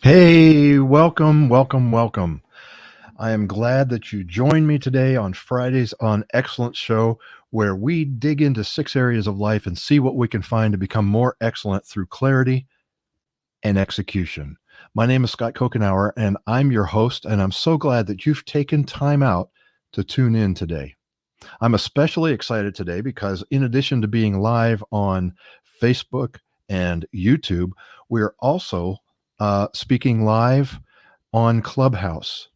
Hey, welcome, welcome, welcome. I am glad that you joined me today on Fridays on Excellence Show, where we dig into 6 areas of life and see what we can find to become more excellent through clarity and execution. My name is Scott Kokenauer, and I'm your host, and I'm so glad that you've taken time out to tune in today. I'm especially excited today because, in addition to being live on Facebook and YouTube, we're also speaking live on Clubhouse.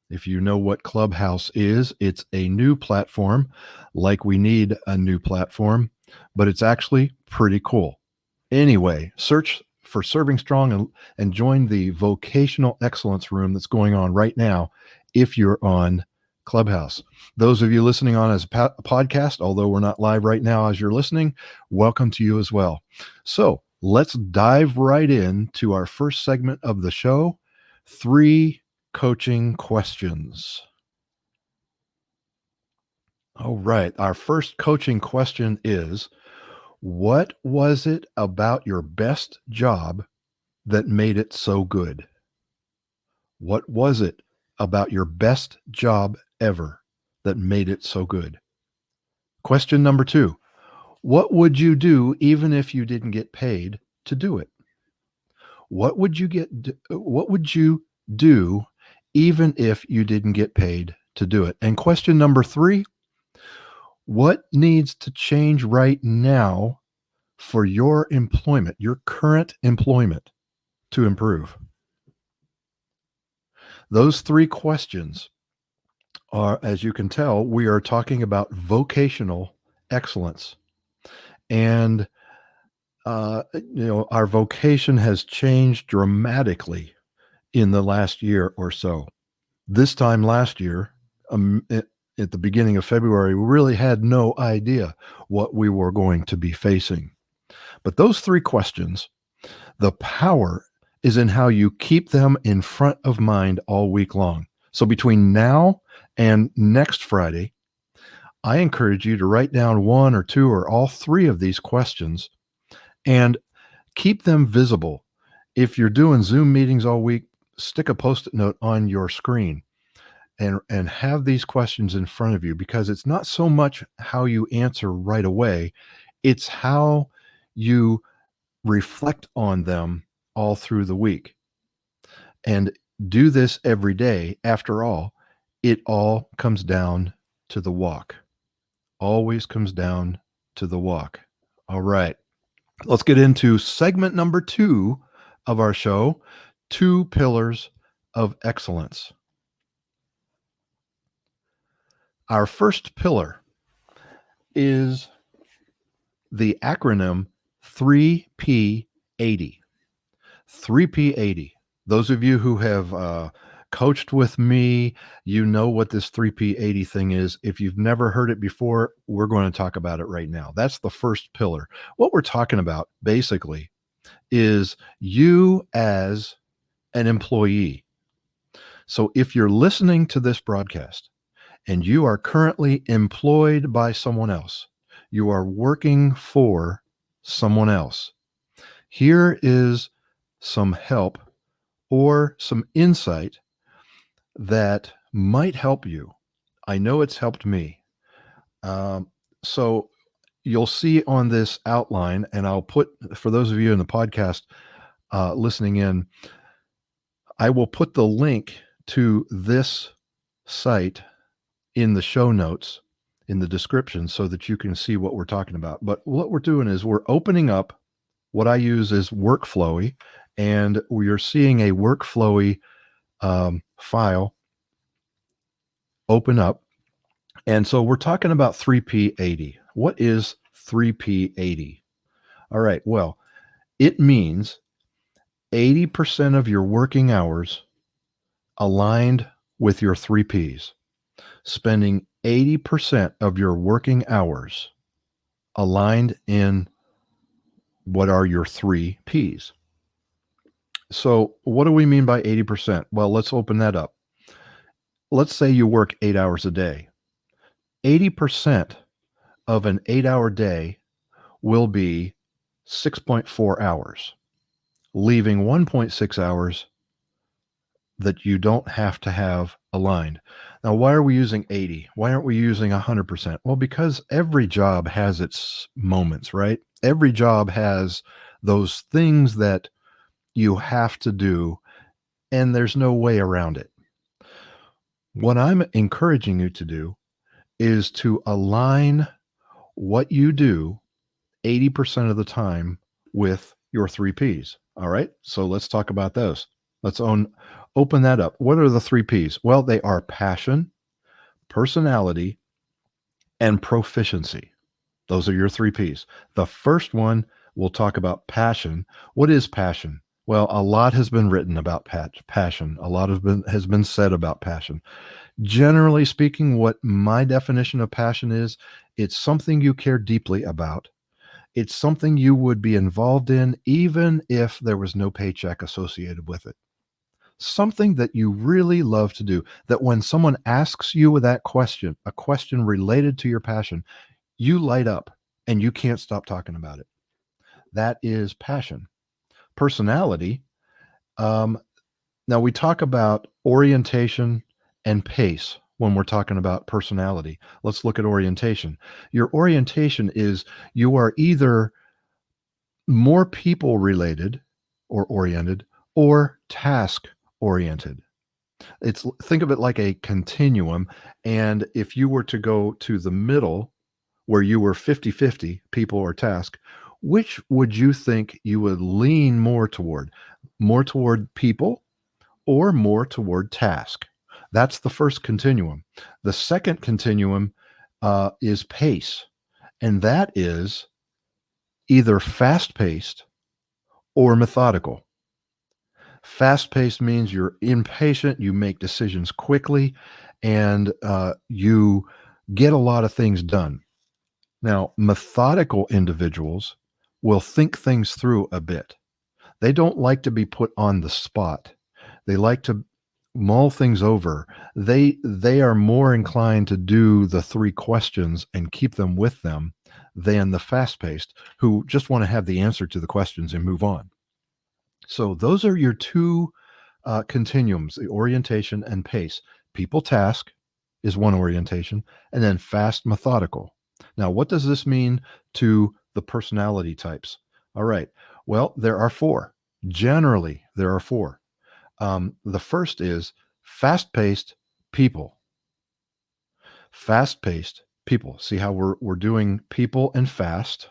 If you know what Clubhouse is, it's a new platform, like we need a new platform, but it's actually pretty cool. Anyway, search for Serving Strong and join the vocational excellence room that's going on right now if you're on Clubhouse. Those of you listening on as a podcast, although we're not live right now as you're listening, welcome to you as well. So let's dive right into our first segment of the show, 3 coaching questions. All right. Our first coaching question is, what was it about your best job that made it so good? What was it about your best job ever that made it so good? Question number 2, what would you do even if you didn't get paid to do it? What would you do even if you didn't get paid to do it? And question number 3, what needs to change right now for your employment, your current employment, to improve? Those 3 questions are, as you can tell, we are talking about vocational excellence. And, our vocation has changed dramatically in the last year or so. This time last year, at the beginning of February, we really had no idea what we were going to be facing. But those 3 questions, the power is in how you keep them in front of mind all week long. So between now and next Friday, I encourage you to write down 1 or 2 or all 3 of these questions and keep them visible. If you're doing Zoom meetings all week, stick a Post-it note on your screen and have these questions in front of you, because it's not so much how you answer right away, it's how you reflect on them all through the week. And do this every day. After all, it all comes down to the walk. Always comes down to the walk. All right. Let's get into segment number 2 of our show, 2 pillars of excellence. Our first pillar is the acronym 3P80. 3P80. Those of you who have coached with me, you know what this 3P80 thing is. If you've never heard it before, we're going to talk about it right now. That's the first pillar. What we're talking about basically is you as an employee. So if you're listening to this broadcast and you are currently employed by someone else, you are working for someone else, here is some help or some insight that might help you. I know it's helped me. So you'll see on this outline, and I'll put, for those of you in the podcast listening in, I will put the link to this site in the show notes, in the description, so that you can see what we're talking about. But what we're doing is we're opening up what I use is Workflowy, and we are seeing a Workflowy file open up. And so we're talking about 3P80. What is 3P80? All right. Well, it means 80% of your working hours aligned with your 3Ps. Spending 80% of your working hours aligned in what are your 3Ps. So what do we mean by 80%? Well, let's open that up. Let's say you work 8 hours a day. 80% of an 8-hour day will be 6.4 hours. leaving 1.6 hours that you don't have to have aligned. Now, why are we using 80? Why aren't we using 100%? Well, because every job has its moments, right? Every job has those things that you have to do, and there's no way around it. What I'm encouraging you to do is to align what you do 80% of the time with your three P's. All right. So let's talk about those. Open that up. What are the three P's? Well, they are passion, personality, and proficiency. Those are your three P's. The first one, we'll talk about passion. What is passion? Well, a lot has been written about passion. A lot has been said about passion. Generally speaking, what my definition of passion is, it's something you care deeply about. It's something you would be involved in even if there was no paycheck associated with it. Something that you really love to do, that when someone asks you that question, a question related to your passion, you light up and you can't stop talking about it. That is passion. Personality. Um, Now, we talk about orientation and pace when we're talking about personality. Let's look at orientation. Your orientation is you are either more people related or oriented or task oriented. Think of it like a continuum. And if you were to go to the middle where you were 50-50 people or task, which would you think you would lean more toward? More toward people or more toward task? That's the first continuum. The second continuum is pace, and that is either fast paced or methodical. Fast paced means you're impatient, you make decisions quickly, and you get a lot of things done. Now, methodical individuals will think things through a bit. They don't like to be put on the spot. They like to mull things over. They are more inclined to do the three questions and keep them with them than the fast-paced who just want to have the answer to the questions and move on. So those are your two continuums, the orientation and pace. People task is one orientation, and then fast methodical. Now, what does this mean to the personality types? All right. Well, there are four. Generally, there are four. The first is fast paced people. Fast paced people. See how we're doing people and fast.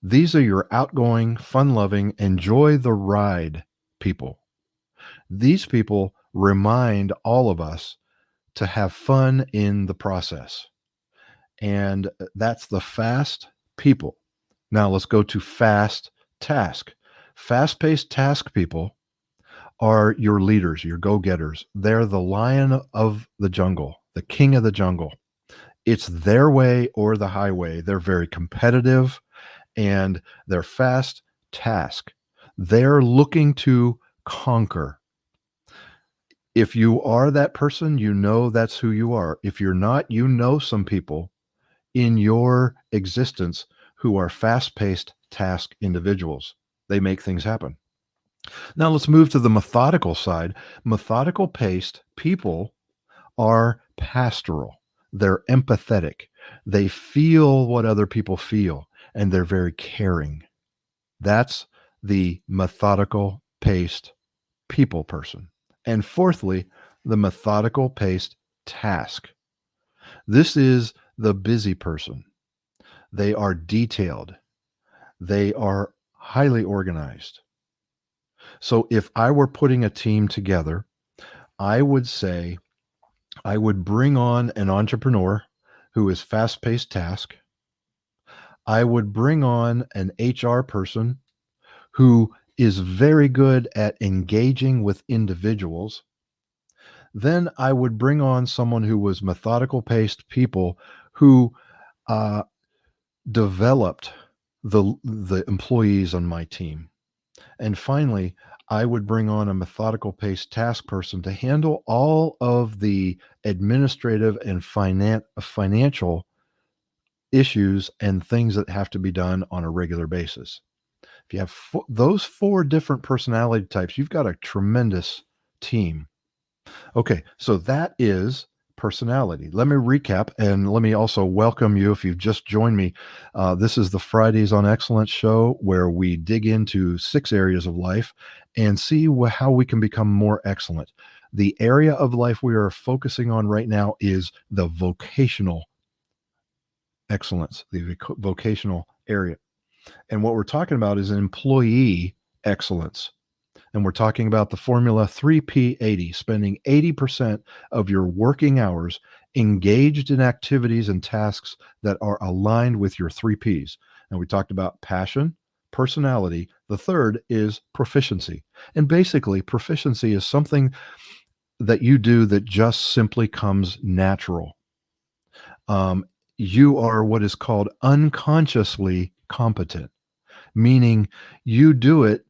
These are your outgoing, fun loving, enjoy the ride people. These people remind all of us to have fun in the process. And that's the fast people. Now let's go to fast task. Fast paced task people are your leaders, your go getters. They're the lion of the jungle, the king of the jungle. It's their way or the highway. They're very competitive and they're fast task. They're looking to conquer. If you are that person, you know that's who you are. If you're not, you know some people in your existence who are fast paced task individuals. They make things happen. Now let's move to the methodical side. Methodical paced people are pastoral. They're empathetic. They feel what other people feel and they're very caring. That's the methodical paced people person. And fourthly, the methodical paced task. This is the busy person. They are detailed. They are highly organized. So if I were putting a team together, I would say I would bring on an entrepreneur who is fast paced task. I would bring on an HR person who is very good at engaging with individuals. Then I would bring on someone who was methodical paced people who uh, developed the employees on my team. And finally, I would bring on a methodical paced task person to handle all of the administrative and financial issues and things that have to be done on a regular basis. If you have those 4 different personality types, you've got a tremendous team. Okay, so that is personality. Let me recap and let me also welcome you if you've just joined me. This is the Fridays on Excellence show where we dig into 6 areas of life and see how we can become more excellent. The area of life we are focusing on right now is the vocational excellence, the vocational area. And what we're talking about is employee excellence. And we're talking about the formula 3P80, spending 80% of your working hours engaged in activities and tasks that are aligned with your 3Ps. And we talked about passion, personality. The third is proficiency. And basically, proficiency is something that you do that just simply comes natural. Um, you are what is called unconsciously competent, meaning you do it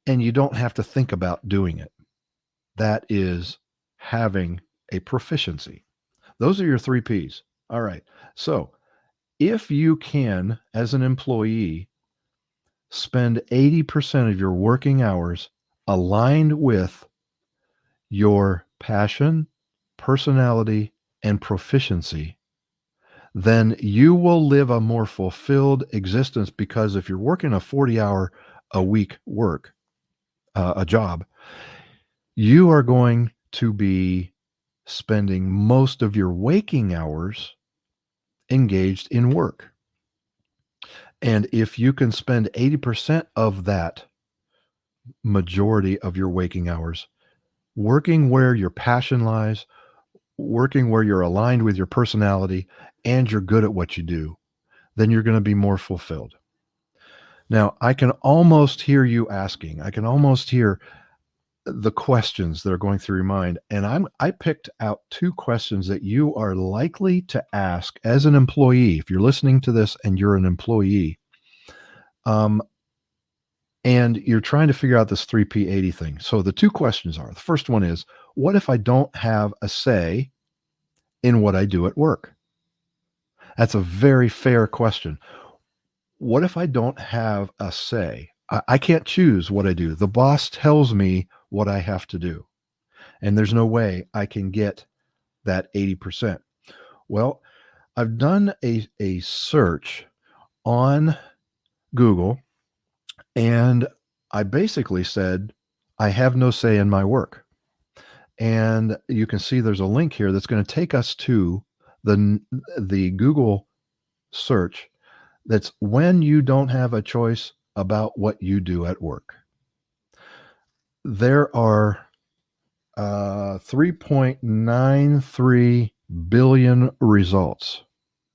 and you don't have to think about doing it. That is having a proficiency. Those are your 3Ps. All right. So if you can, as an employee, spend 80% of your working hours aligned with your passion, personality, and proficiency, then you will live a more fulfilled existence, because if you're working a 40-hour a week work, a job, you are going to be spending most of your waking hours engaged in work. And if you can spend 80% of that majority of your waking hours working where your passion lies, working where you're aligned with your personality, and you're good at what you do, then you're going to be more fulfilled. Now, I can almost hear you asking, I can almost hear the questions that are going through your mind. And I picked out 2 questions that you are likely to ask as an employee. If you're listening to this and you're an employee, and you're trying to figure out this 3P80 thing. So the 2 questions are, the first one is, what if I don't have a say in what I do at work? That's a very fair question. What if I don't have a say? I can't choose what I do. The boss tells me what I have to do, and there's no way I can get that 80%. Well, I've done a search on Google, and I basically said, I have no say in my work. And you can see there's a link here that's going to take us to the Google search. That's when you don't have a choice about what you do at work. There are 3.93 billion results,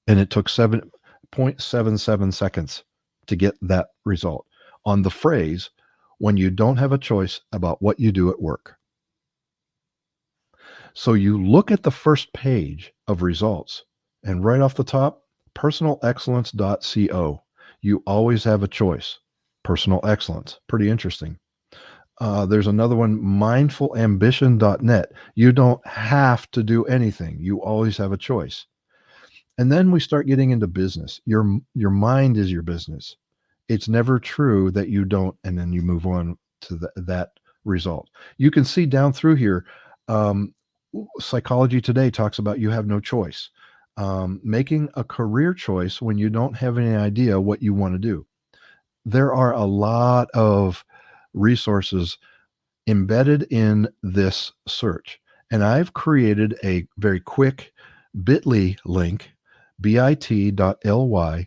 and it took 7.77 seconds to get that result on the phrase, when you don't have a choice about what you do at work. So you look at the first page of results, and right off the top, personalexcellence.co. You always have a choice. Personal excellence. Pretty interesting. There's another one, mindfulambition.net. You don't have to do anything. You always have a choice. And then we start getting into business. Your mind is your business. It's never true that you don't, and then you move on to that result. You can see down through here, Psychology Today talks about you have no choice. Making a career choice when you don't have any idea what you want to do. There are a lot of resources embedded in this search, and I've created a very quick bit.ly link, bit.ly/no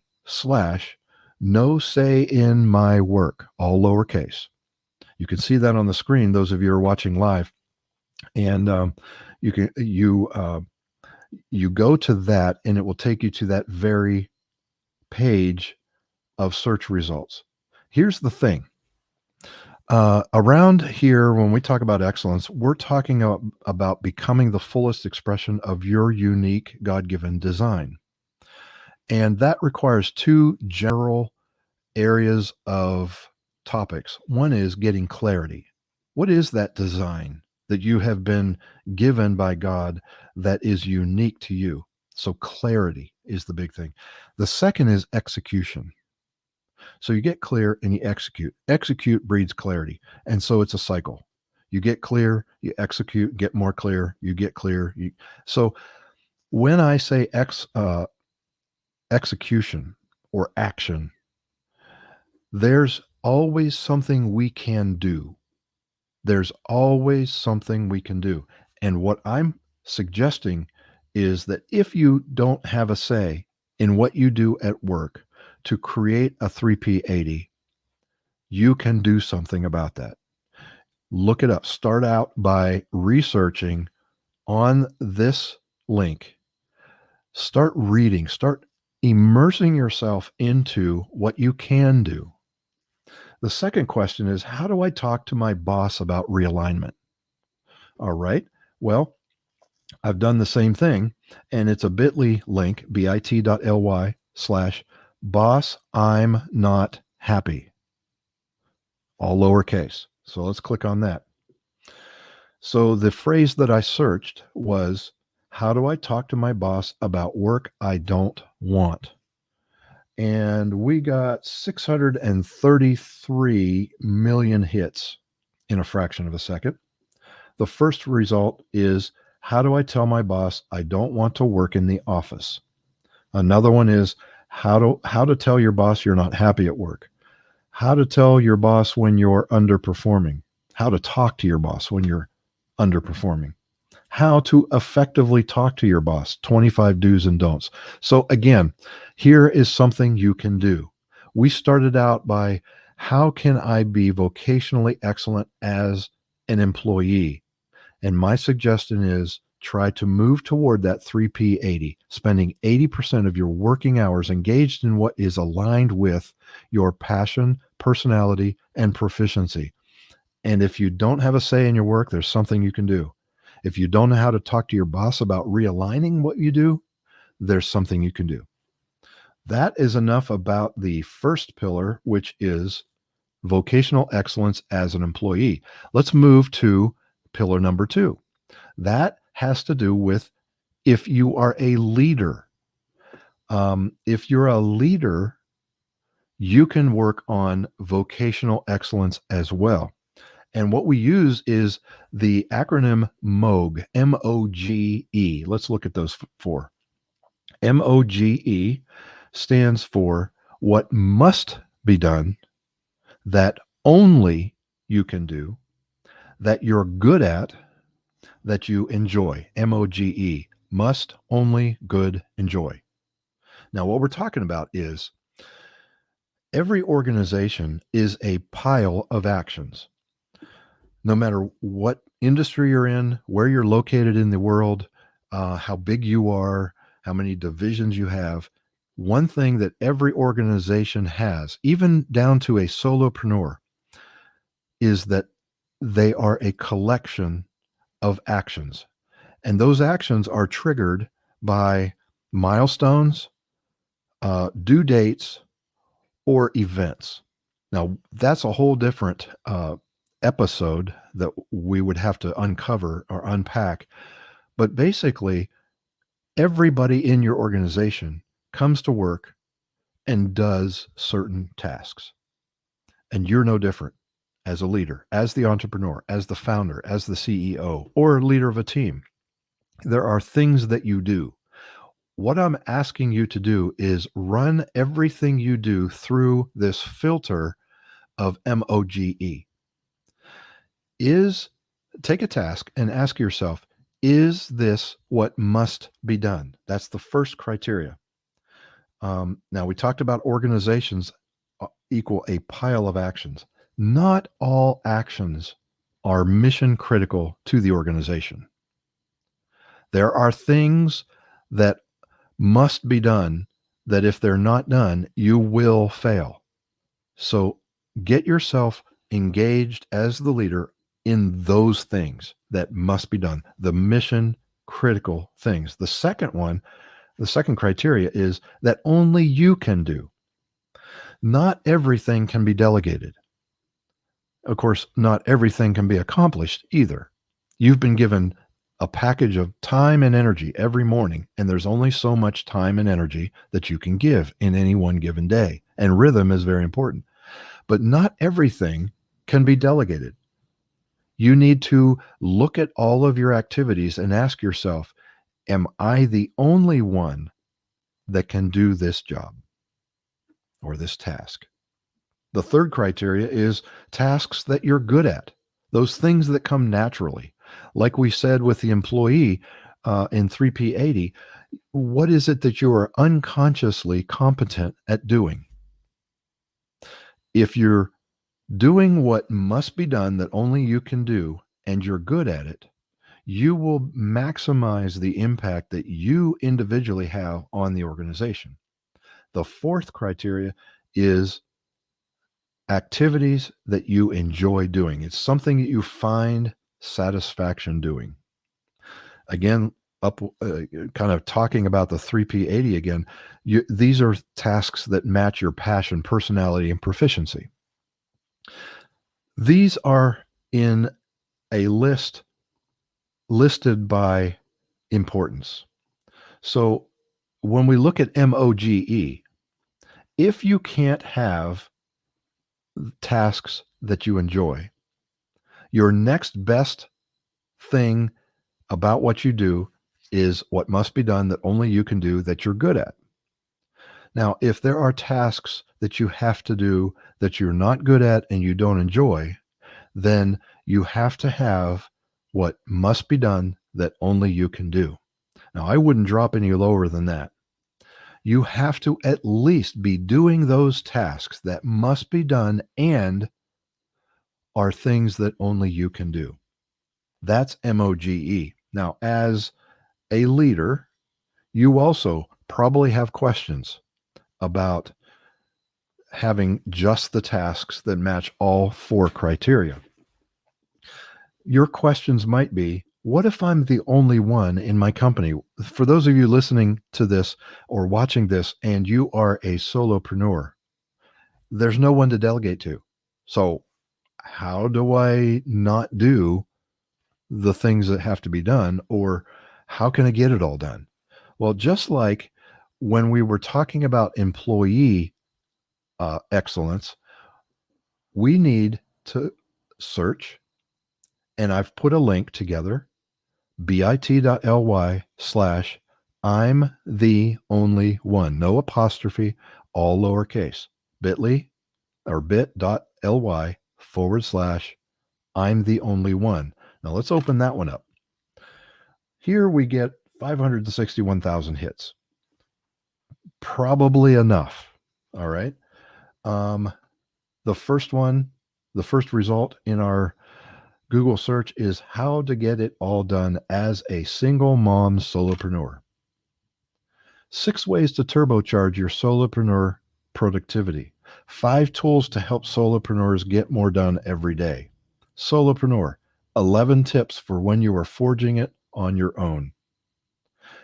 say in my work, all lowercase. You can see that on the screen, those of you who are watching live, and you go to that, and it will take you to that very page of search results. Here's the thing. Around here, when we talk about excellence, we're talking about becoming the fullest expression of your unique God-given design. And that requires 2 general areas of topics. One is getting clarity. What is that design that you have been given by God that is unique to you? So clarity is the big thing. The second is execution. So you get clear and you execute. Execute breeds clarity. And so it's a cycle. You get clear, you execute, get more clear, you get clear. So when I say execution or action, there's always something we can do. There's always something we can do. And what I'm suggesting is that if you don't have a say in what you do at work to create a 3P80, you can do something about that. Look it up. Start out by researching on this link. Start reading, start immersing yourself into what you can do. The second question is, how do I talk to my boss about realignment? All right. Well, I've done the same thing, and it's a bit.ly link, bit.ly/boss I'm not happy, all lowercase. So let's click on that. So the phrase that I searched was, how do I talk to my boss about work I don't want? And we got 633 million hits in a fraction of a second. The first result is, how do I tell my boss I don't want to work in the office? Another one is, how to tell your boss you're not happy at work. How to tell your boss when you're underperforming. How to talk to your boss when you're underperforming. How to effectively talk to your boss, 25 do's and don'ts. So again, here is something you can do. We started out by, how can I be vocationally excellent as an employee? And my suggestion is, try to move toward that 3P80, spending 80% of your working hours engaged in what is aligned with your passion, personality, and proficiency. And if you don't have a say in your work, there's something you can do. If you don't know how to talk to your boss about realigning what you do, there's something you can do. That is enough about the first pillar, which is vocational excellence as an employee. Let's move to pillar number 2. That has to do with, if you are a leader. If you're a leader, you can work on vocational excellence as well. And what we use is the acronym MOGE, M-O-G-E. Let's look at those 4. MOGE stands for what must be done, that only you can do, that you're good at, that you enjoy. MOGE, must, only, good, enjoy. Now, what we're talking about is, every organization is a pile of actions. No matter what industry you're in, where you're located in the world, how big you are, how many divisions you have, one thing that every organization has, even down to a solopreneur, is that they are a collection of actions. And those actions are triggered by milestones, due dates, or events. Now, that's a whole different episode that we would have to uncover or unpack. But basically, everybody in your organization comes to work and does certain tasks. And you're no different as a leader, as the entrepreneur, as the founder, as the CEO, or leader of a team. There are things that you do. What I'm asking you to do is run everything you do through this filter of MOGE. Take a task and ask yourself, is this what must be done? That's the first criteria. Now, we talked about organizations equal a pile of actions. Not all actions are mission critical to the organization. There are things that must be done that if they're not done, you will fail. So get yourself engaged as the leader in those things that must be done, the mission critical things. The second criteria is that only you can do. Not everything can be delegated. Of course, not everything can be accomplished either. You've been given a package of time and energy every morning, and there's only so much time and energy that you can give in any one given day. and rhythm is very important. But not everything can be delegated. You need to look at all of your activities and ask yourself, am I the only one that can do this job or this task? The third criteria is tasks that you're good at, those things that come naturally. Like we said with the employee in 3P80, what is it that you are unconsciously competent at doing? If you're doing what must be done that only you can do and you're good at it, you will maximize the impact that you individually have on the organization. The fourth criteria is activities that you enjoy doing. It's something that you find satisfaction doing. Again, kind of talking about the 3P80 again, these are tasks that match your passion, personality, and proficiency. These are in a list listed by importance. So when we look at MOGE, if you can't have tasks that you enjoy, your next best thing about what you do is what must be done that only you can do that you're good at. Now, if there are tasks that you have to do that you're not good at and you don't enjoy, then you have to have what must be done that only you can do. Now, I wouldn't drop any lower than that. You have to at least be doing those tasks that must be done and are things that only you can do. That's MOGE. Now, as a leader, you also probably have questions about having just the tasks that match all four criteria. Your questions might be, what if I'm the only one in my company? For those of you listening to this or watching this and you are a solopreneur, there's no one to delegate to. So how do I not do the things that have to be done, or how can I get it all done? Well, just like when we were talking about employee excellence, we need to search, and I've put a link together, bit.ly/I'm the only one, no apostrophe, all lowercase, bit.ly or bit.ly/I'm the only one. Now let's open that one up. Here we get 561,000 hits. Probably enough. All right. The first result in our Google search is how to get it all done as a single mom solopreneur. 6 ways to turbocharge your solopreneur productivity. 5 tools to help solopreneurs get more done every day. Solopreneur, 11 tips for when you are forging it on your own.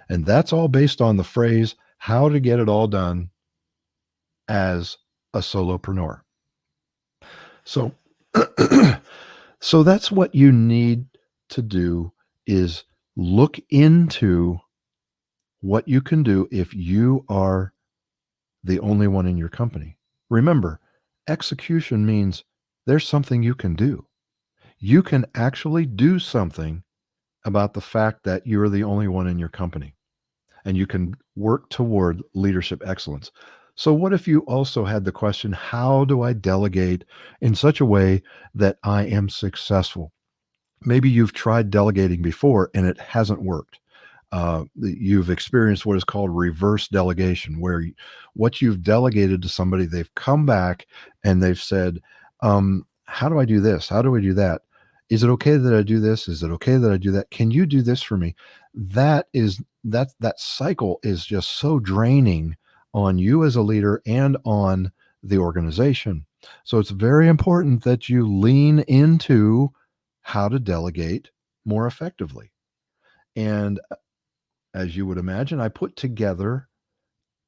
And that's all based on the phrase, how to get it all done as a solopreneur. So, so that's what you need to do, is look into what you can do if you are the only one in your company. Remember, execution means there's something you can do. You can actually do something about the fact that you're the only one in your company, and you can work toward leadership excellence. So what if you also had the question, how do I delegate in such a way that I am successful? Maybe you've tried delegating before and it hasn't worked. You've experienced what is called reverse delegation, where what you've delegated to somebody, they've come back and they've said, how do I do this? How do I do that? Is it okay that I do this? Is it okay that I do that? Can you do this for me? That cycle is just so draining on you as a leader and on the organization. So it's very important that you lean into how to delegate more effectively. And as you would imagine, I put together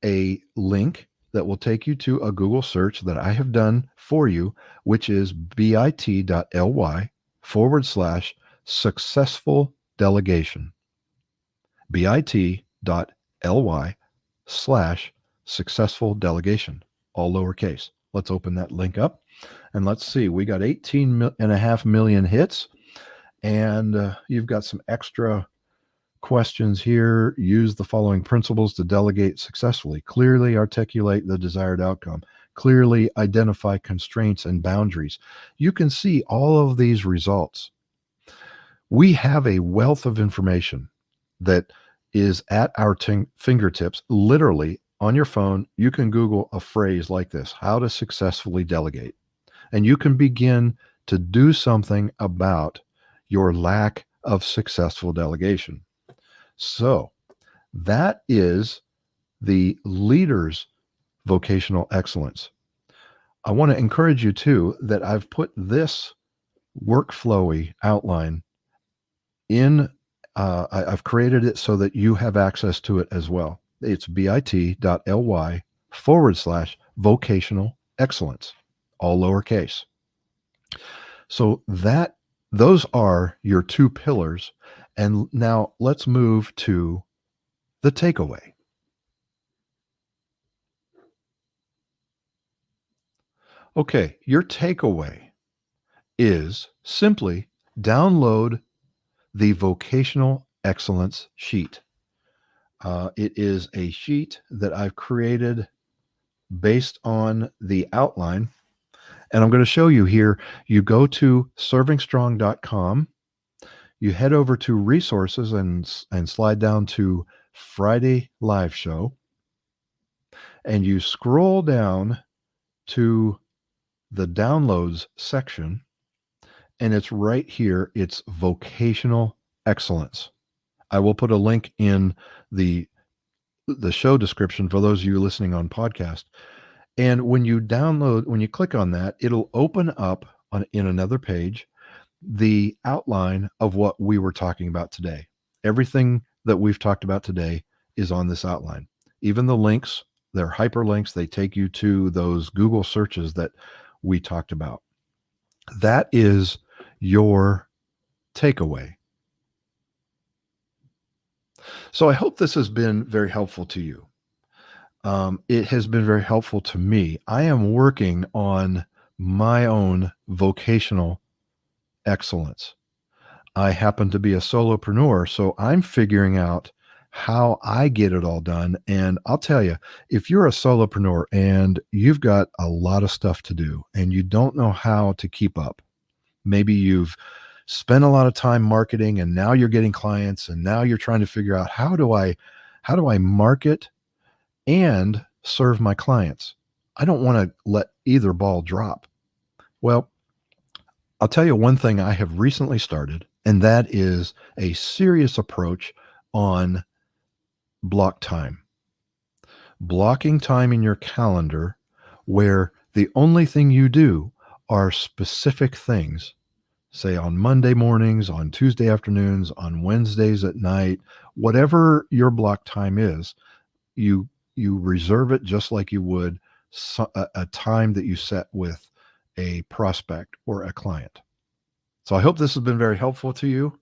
a link that will take you to a Google search that I have done for you, which is bit.ly/successful delegation. bit.ly/successful delegation. all lowercase. Let's open that link up and let's see. We got 18.5 million hits, and you've got some extra questions here. Use the following principles to delegate successfully. Clearly articulate the desired outcome. Clearly identify constraints and boundaries. You can see all of these results. We have a wealth of information that is at our fingertips. Literally on your phone, you can Google a phrase like this: how to successfully delegate. And you can begin to do something about your lack of successful delegation. So that is the leader's vocational excellence. I want to encourage you too that I've put this workflowy outline in, I've created it so that you have access to it as well. It's bit.ly/vocational excellence, all lowercase. So those are your two pillars. And now let's move to the takeaway. Okay, your takeaway is simply download the vocational excellence sheet. It is a sheet that I've created based on the outline. And I'm going to show you here. You go to servingstrong.com. You head over to resources and slide down to Friday live show. And you scroll down to the downloads section. And it's right here. It's vocational excellence. I will put a link in the show description for those of you listening on podcast. And when you click on that, it'll open up in another page the outline of what we were talking about today. Everything that we've talked about today is on this outline. Even the links, they're hyperlinks. They take you to those Google searches that we talked about. That is your takeaway. So I hope this has been very helpful to you. It has been very helpful to me. I am working on my own vocational excellence. I happen to be a solopreneur, so I'm figuring out how I get it all done. And I'll tell you, if you're a solopreneur and you've got a lot of stuff to do and you don't know how to keep up, maybe you've spent a lot of time marketing and now you're getting clients and now you're trying to figure out how do I market and serve my clients. I don't want to let either ball drop. Well, I'll tell you one thing I have recently started, and that is a serious approach on block time. Blocking time in your calendar where the only thing you do are specific things, say on Monday mornings, on Tuesday afternoons, on Wednesdays at night, whatever your block time is, you reserve it just like you would a time that you set with a prospect or a client. So I hope this has been very helpful to you.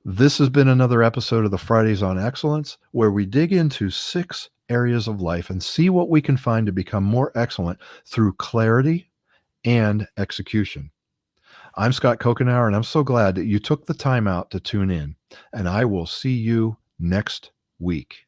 This has been another episode of the Fridays on Excellence, where we dig into 6 areas of life and see what we can find to become more excellent through clarity and execution. I'm Scott Kokenauer, and I'm so glad that you took the time out to tune in, and I will see you next week.